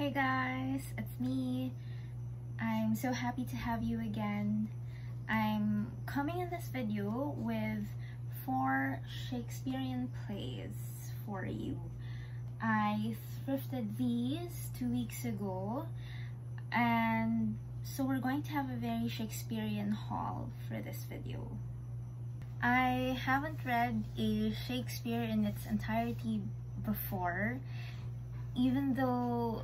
Hey guys, it's me. I'm so happy to have you again. I'm coming in this video with 4 Shakespearean plays for you. I thrifted these 2 weeks ago, and so we're going to have a very Shakespearean haul for this video. I haven't read a Shakespeare in its entirety before, even though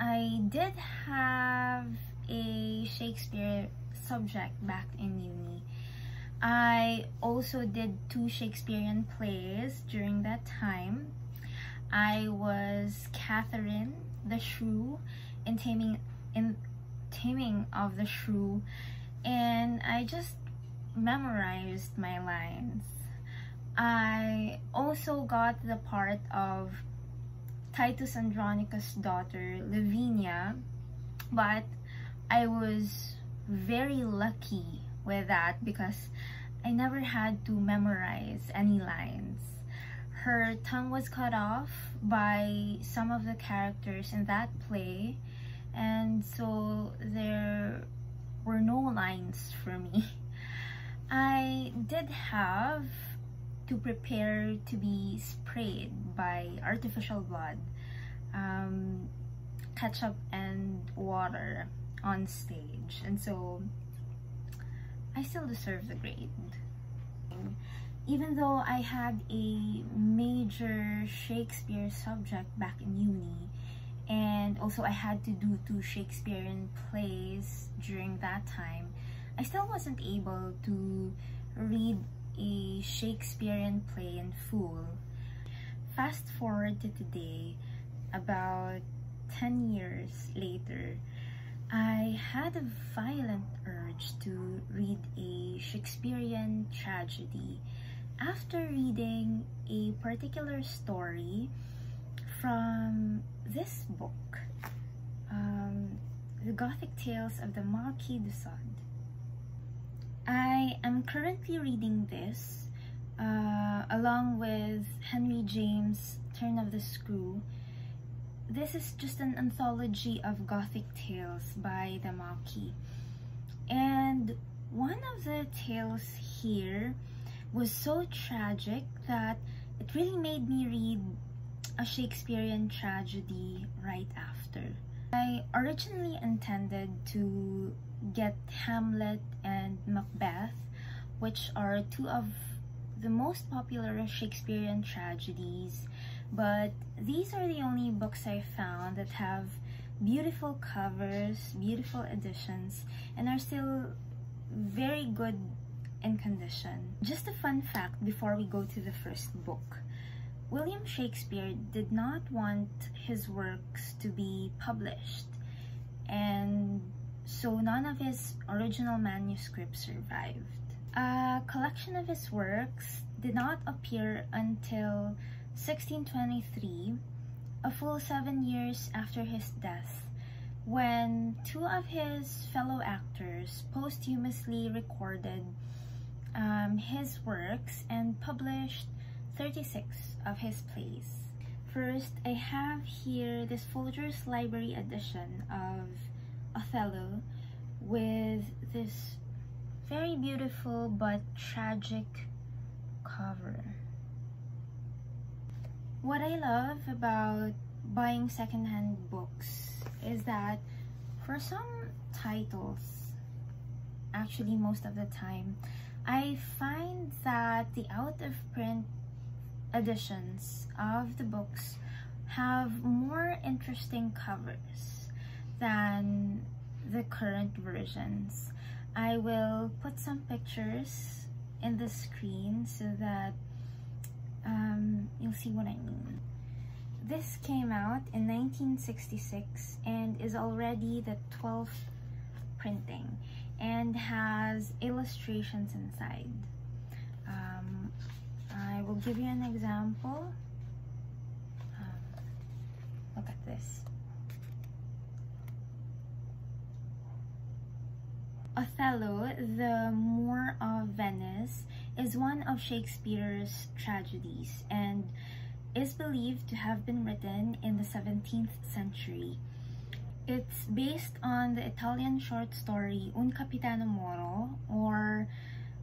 I did have a Shakespeare subject back in uni. I also did 2 Shakespearean plays during that time. I was Catherine the Shrew in Taming of the Shrew, and I just memorized my lines. I also got the part of Titus Andronicus' daughter, Lavinia, but I was very lucky with that because I never had to memorize any lines. Her tongue was cut off by some of the characters in that play, and so there were no lines for me. I did have to prepare to be sprayed by artificial blood, ketchup and water on stage, and so I still deserve the grade. Even though I had a major Shakespeare subject back in uni, and also I had to do 2 Shakespearean plays during that time, I still wasn't able to read a Shakespearean play in full. Fast forward to today, about 10 years later, I had a violent urge to read a Shakespearean tragedy after reading a particular story from this book, The Gothic Tales of the Marquis de Sade. I am currently reading this along with Henry James' Turn of the Screw. This is just an anthology of Gothic tales by the Marquis. And one of the tales here was so tragic that it really made me read a Shakespearean tragedy right after. I originally intended to get Hamlet and Macbeth, which are 2 of the most popular Shakespearean tragedies, but these are the only books I found that have beautiful covers, beautiful editions, and are still very good in condition. Just a fun fact before we go to the first book. William Shakespeare did not want his works to be published, and so none of his original manuscripts survived. A collection of his works did not appear until 1623, a full 7 years after his death, when 2 of his fellow actors posthumously recorded his works and published 36 of his plays. First, I have here this Folger's Library edition of Othello with this very beautiful but tragic cover. What I love about buying secondhand books is that for some titles, actually most of the time, I find that the out-of-print editions of the books have more interesting covers than the current versions. I will put some pictures in the screen so that you'll see what I mean. This came out in 1966 and is already the 12th printing and has illustrations inside. I will give you an example. Look at this. Othello, the Moor of Venice, is one of Shakespeare's tragedies and is believed to have been written in the 17th century. It's based on the Italian short story Un Capitano Moro, or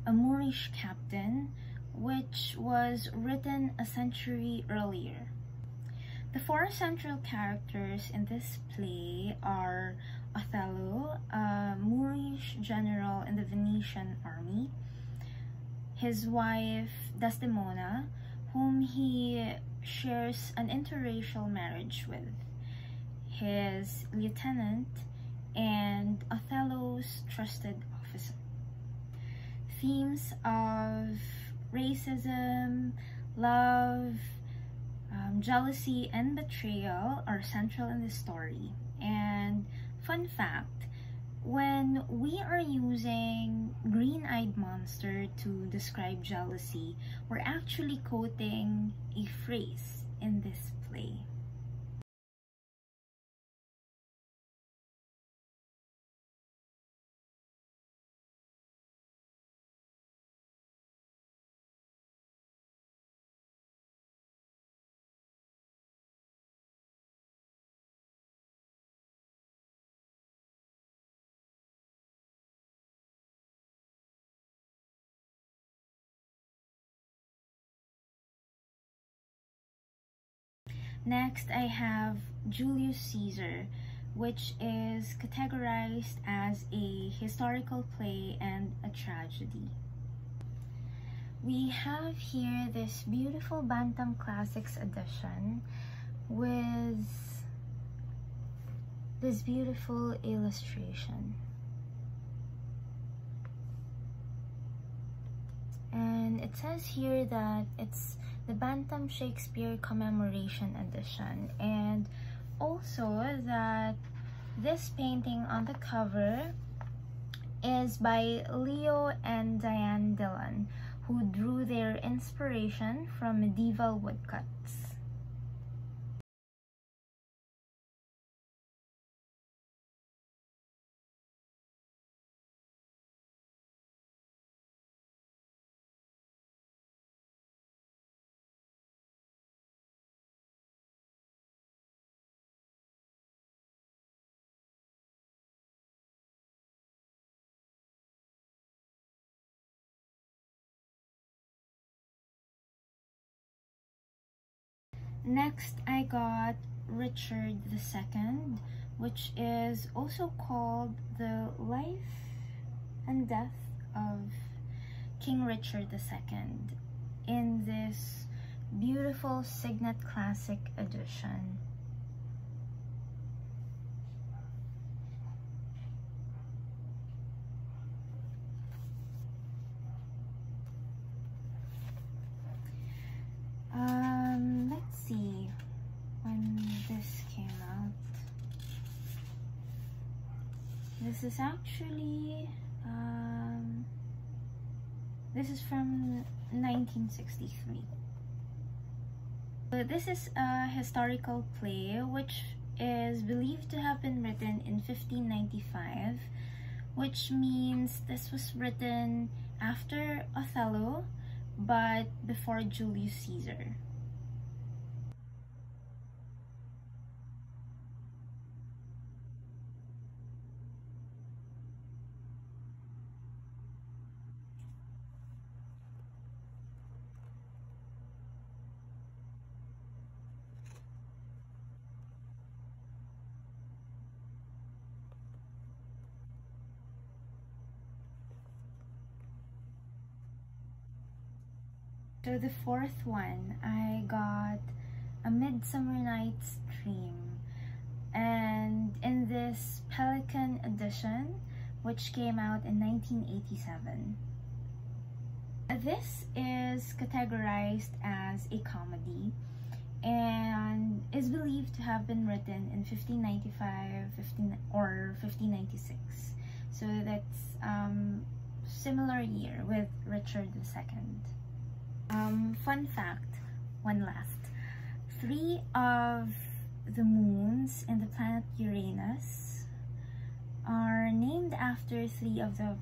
A Moorish Captain, which was written a century earlier. The four central characters in this play are Othello, a Moorish general in the Venetian army, his wife Desdemona, whom he shares an interracial marriage with, his lieutenant, and Othello's trusted officer. Themes of racism, love, jealousy, and betrayal are central in the story. And fun fact, when we are using green-eyed monster to describe jealousy, we're actually quoting a phrase in this play. Next, I have Julius Caesar, which is categorized as a historical play and a tragedy. We have here this beautiful Bantam Classics edition with this beautiful illustration. And it says here that it's the Bantam Shakespeare Commemoration Edition, and also that this painting on the cover is by Leo and Diane Dillon, who drew their inspiration from medieval woodcuts. Next, I got Richard II, which is also called the life and death of King Richard II, in this beautiful Signet Classic edition. Let's see when this came out. This is actually this is from 1963. So this is a historical play which is believed to have been written in 1595, which means this was written after Othello but before Julius Caesar. So the fourth one, I got A Midsummer Night's Dream, and in this Pelican edition, which came out in 1987. This is categorized as a comedy and is believed to have been written in 1595 or 1596. So that's similar year with Richard II. Fun fact, one last. 3 of the moons in the planet Uranus are named after 3 of the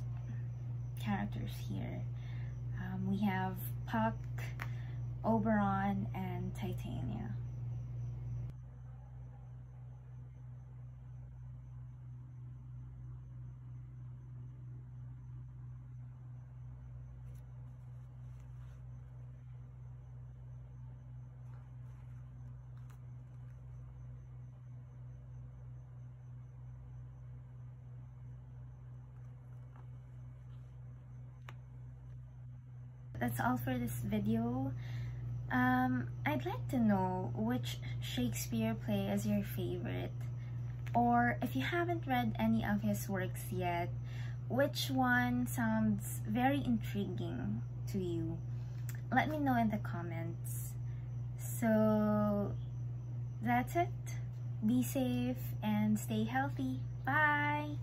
characters here. We have Puck, Oberon, and Titania. That's all for this video. I'd like to know which Shakespeare play is your favorite, or if you haven't read any of his works yet, which one sounds very intriguing to you? Let me know in the comments. So that's it. Be safe and stay healthy. Bye!